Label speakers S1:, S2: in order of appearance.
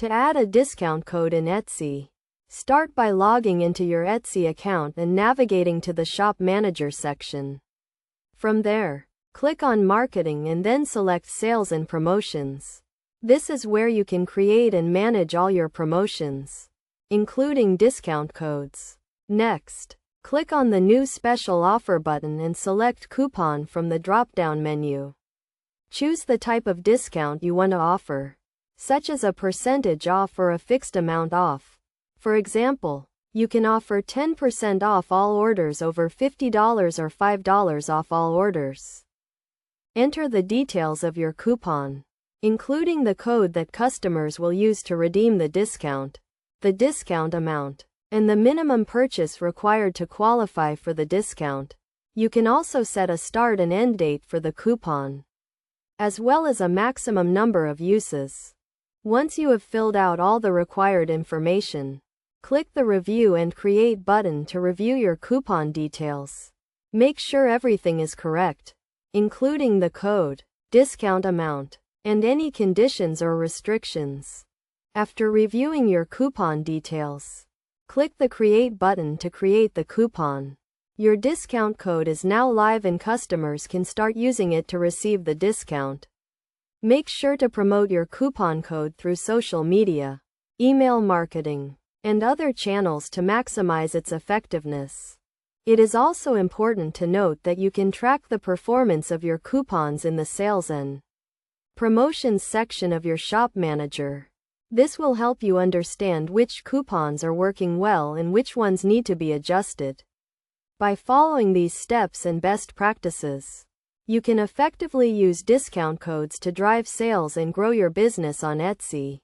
S1: To add a discount code in Etsy, start by logging into your Etsy account and navigating to the Shop Manager section. From there, click on Marketing and then select Sales and Promotions. This is where you can create and manage all your promotions, including discount codes. Next, click on the New Special Offer button and select Coupon from the drop-down menu. Choose the type of discount you want to offer, such as a percentage off or a fixed amount off. For example, you can offer 10% off all orders over $50 or $5 off all orders. Enter the details of your coupon, including the code that customers will use to redeem the discount amount, and the minimum purchase required to qualify for the discount. You can also set a start and end date for the coupon, as well as a maximum number of uses. Once you have filled out all the required information, click the Review and Create button to review your coupon details. Make sure everything is correct, including the code, discount amount, and any conditions or restrictions. After reviewing your coupon details, click the Create button to create the coupon. Your discount code is now live and customers can start using it to receive the discount. Make sure to promote your coupon code through social media, email marketing, and other channels to maximize its effectiveness. It is also important to note that you can track the performance of your coupons in the Sales and Promotions section of your Shop Manager. This will help you understand which coupons are working well and which ones need to be adjusted. By following these steps and best practices, you can effectively use discount codes to drive sales and grow your business on Etsy.